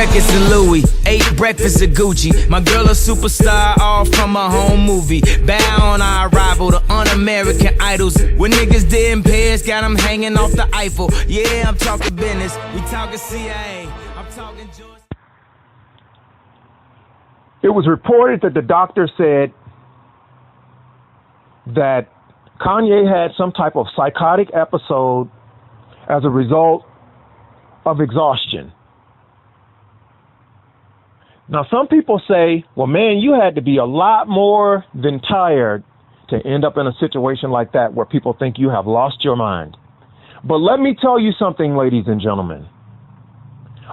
records of Louis, 8 breakfasts of Gucci. My girl a superstar, all from a home movie. Bow on our arrival to un-American idols. When niggas didn't pay us, got them hanging off the Eiffel. Yeah, I'm talking business, we talking CIA, I'm talking George. It was reported that the doctor said that Kanye had some type of psychotic episode as a result of exhaustion. Now, some people say, well, man, you had to be a lot more than tired to end up in a situation like that where people think you have lost your mind. But let me tell you something, ladies and gentlemen.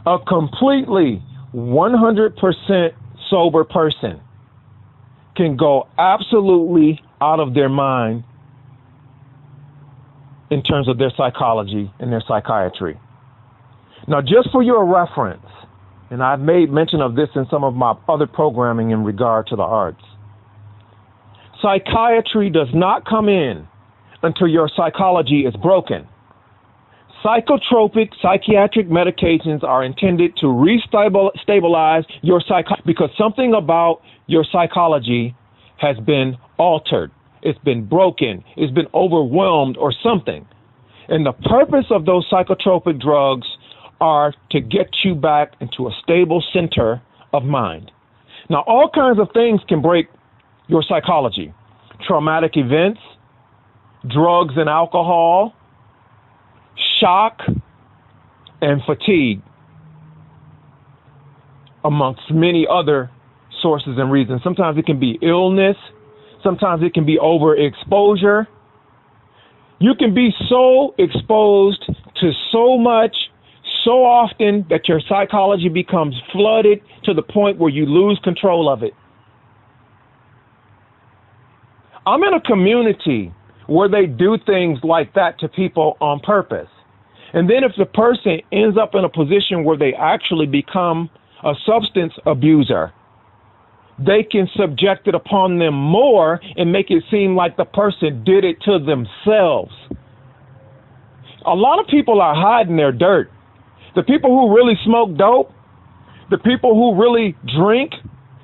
A completely 100% sober person can go absolutely out of their mind in terms of their psychology and their psychiatry. Now, just for your reference, and I've made mention of this in some of my other programming in regard to the arts, psychiatry does not come in until your psychology is broken. Psychotropic psychiatric medications are intended to restabilize your psychology because something about your psychology has been altered. It's been broken. It's been overwhelmed or something. And the purpose of those psychotropic drugs are to get you back into a stable center of mind. Now, all kinds of things can break your psychology. Traumatic events, drugs and alcohol, shock, and fatigue, amongst many other sources and reasons. Sometimes it can be illness. Sometimes it can be overexposure. You can be so exposed to so much, so often that your psychology becomes flooded to the point where you lose control of it. I'm in a community where they do things like that to people on purpose. And then if the person ends up in a position where they actually become a substance abuser, they can subject it upon them more and make it seem like the person did it to themselves. A lot of people are hiding their dirt. The people who really smoke dope, the people who really drink,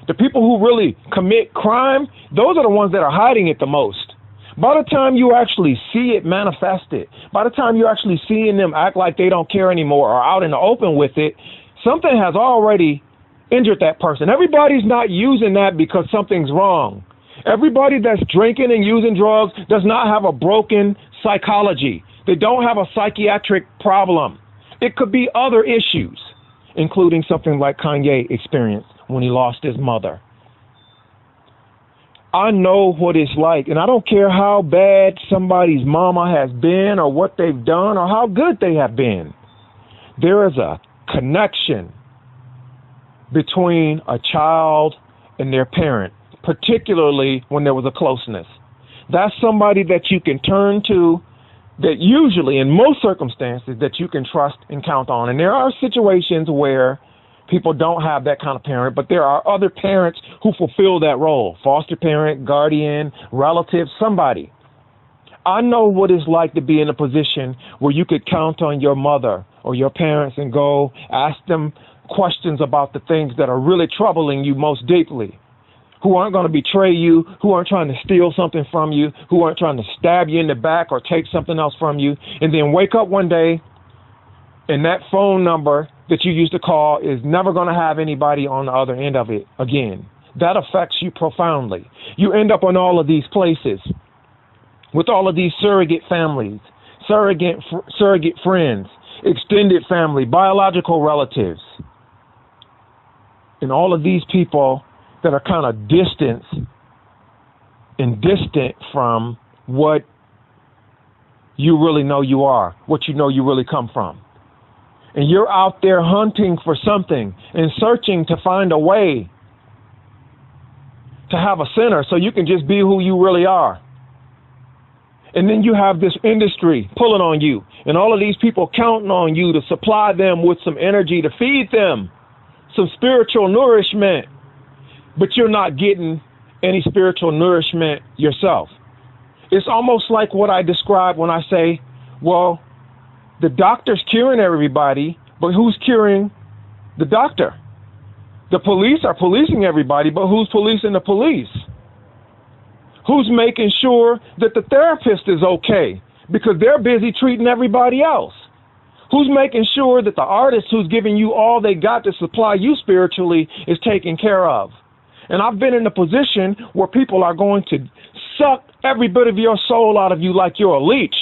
the people who really commit crime, those are the ones that are hiding it the most. By the time you actually see it manifested, by the time you're actually seeing them act like they don't care anymore or out in the open with it, something has already injured that person. Everybody's not using that because something's wrong. Everybody that's drinking and using drugs does not have a broken psychology. They don't have a psychiatric problem. It could be other issues, including something like Kanye experienced when he lost his mother. I know what it's like, and I don't care how bad somebody's mama has been or what they've done or how good they have been. There is a connection between a child and their parent, particularly when there was a closeness. That's somebody that you can turn to, that usually, in most circumstances, that you can trust and count on. And there are situations where people don't have that kind of parent, but there are other parents who fulfill that role. Foster parent, guardian, relative, somebody. I know what it's like to be in a position where you could count on your mother or your parents and go ask them questions about the things that are really troubling you most deeply, who aren't going to betray you, who aren't trying to steal something from you, who aren't trying to stab you in the back or take something else from you, and then wake up one day and that phone number that you used to call is never going to have anybody on the other end of it again. That affects you profoundly. You end up in all of these places with all of these surrogate families, surrogate friends, extended family, biological relatives, and all of these people that are kind of distant from what you really know you are, what you know you really come from. And you're out there hunting for something and searching to find a way to have a center so you can just be who you really are. And then you have this industry pulling on you and all of these people counting on you to supply them with some energy, to feed them some spiritual nourishment. But you're not getting any spiritual nourishment yourself. It's almost like what I describe when I say, well, the doctor's curing everybody, but who's curing The doctor. The police are policing everybody, but who's policing the police? Who's making sure that the therapist is okay because they're busy treating everybody else? Who's making sure that the artist who's giving you all they got to supply you spiritually is taken care of? And I've been in a position where people are going to suck every bit of your soul out of you like you're a leech.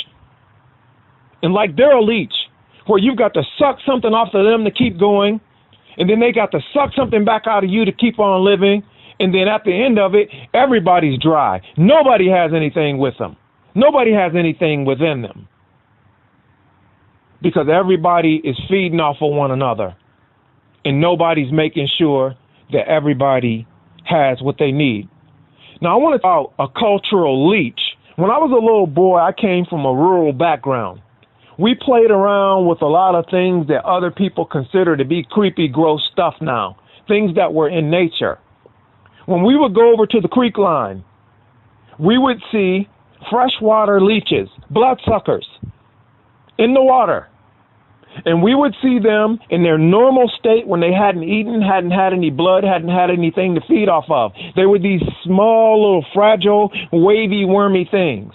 And like they're a leech, where you've got to suck something off of them to keep going, and then they got to suck something back out of you to keep on living, and then at the end of it, everybody's dry. Nobody has anything with them. Nobody has anything within them. Because everybody is feeding off of one another, and nobody's making sure that everybody has what they need. Now, I want to talk about a cultural leech. When I was a little boy, I came from a rural background. We played around with a lot of things that other people consider to be creepy, gross stuff now, things that were in nature. When we would go over to the creek line, we would see freshwater leeches, bloodsuckers, in the water. And we would see them in their normal state when they hadn't eaten, hadn't had any blood, hadn't had anything to feed off of. They were these small, little, fragile, wavy, wormy things.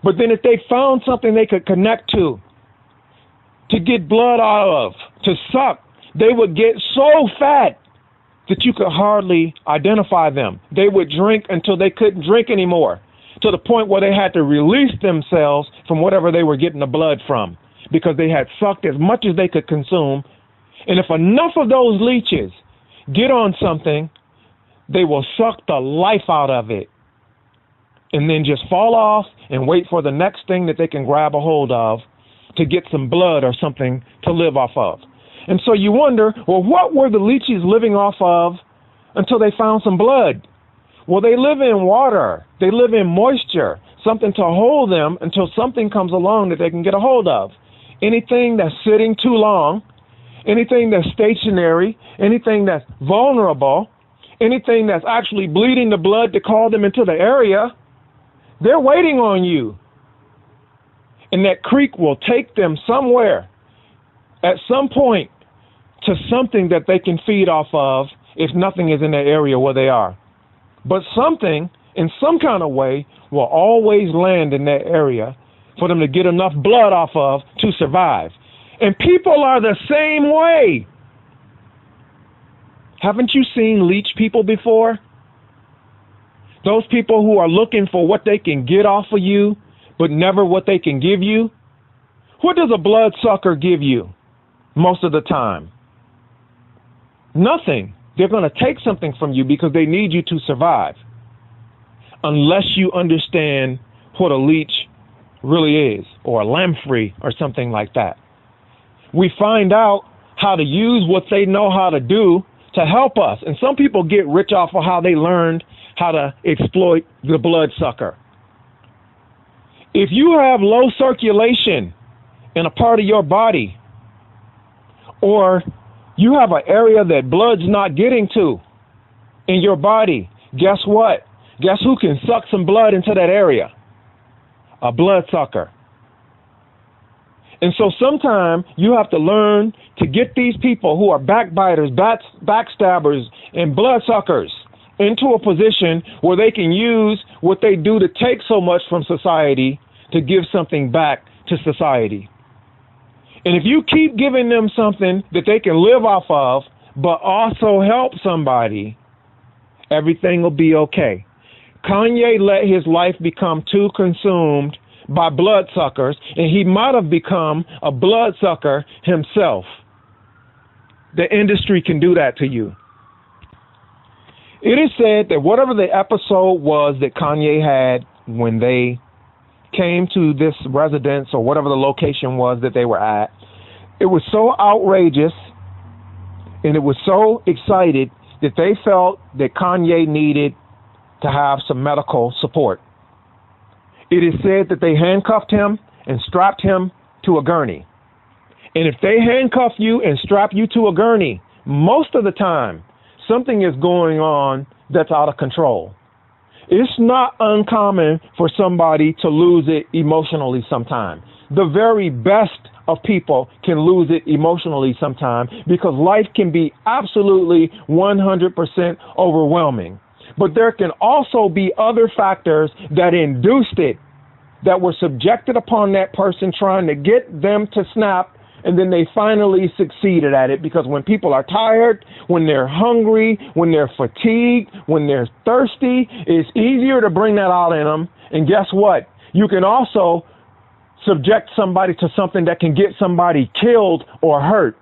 But then if they found something they could connect to get blood out of, to suck, they would get so fat that you could hardly identify them. They would drink until they couldn't drink anymore, to the point where they had to release themselves from whatever they were getting the blood from, because they had sucked as much as they could consume. And if enough of those leeches get on something, they will suck the life out of it and then just fall off and wait for the next thing that they can grab a hold of to get some blood or something to live off of. And so you wonder, well, what were the leeches living off of until they found some blood? Well, they live in water. They live in moisture, something to hold them until something comes along that they can get a hold of. Anything that's sitting too long, anything that's stationary, anything that's vulnerable, anything that's actually bleeding the blood to call them into the area, they're waiting on you. And that creek will take them somewhere at some point to something that they can feed off of if nothing is in the area where they are. But something, in some kind of way, will always land in that area for them to get enough blood off of to survive. And people are the same way. Haven't you seen leech people before? Those people who are looking for what they can get off of you, but never what they can give you. What does a bloodsucker give you most of the time? Nothing. They're going to take something from you because they need you to survive. Unless you understand what a leech really is, or a lamprey or something like that. We find out how to use what they know how to do to help us. And some people get rich off of how they learned how to exploit the bloodsucker. If you have low circulation in a part of your body, or you have an area that blood's not getting to in your body, guess what? Guess who can suck some blood into that area? A bloodsucker. And so sometimes you have to learn to get these people who are backbiters, backstabbers, and bloodsuckers into a position where they can use what they do to take so much from society to give something back to society. And if you keep giving them something that they can live off of, but also help somebody, everything will be okay. Kanye let his life become too consumed by bloodsuckers, and he might have become a bloodsucker himself. The industry can do that to you. It is said that whatever the episode was that Kanye had when they came to this residence or whatever the location was that they were at, it was so outrageous and it was so excited that they felt that Kanye needed to have some medical support. It is said that they handcuffed him and strapped him to a gurney. And if they handcuff you and strap you to a gurney, most of the time, something is going on that's out of control. It's not uncommon for somebody to lose it emotionally sometime. the very best of people can lose it emotionally sometimes, because life can be absolutely 100% overwhelming. But there can also be other factors that induced it, that were subjected upon that person, trying to get them to snap, and then they finally succeeded at it. Because when people are tired, when they're hungry, when they're fatigued, when they're thirsty, it's easier to bring that out in them. And guess what? You can also subject somebody to something that can get somebody killed or hurt.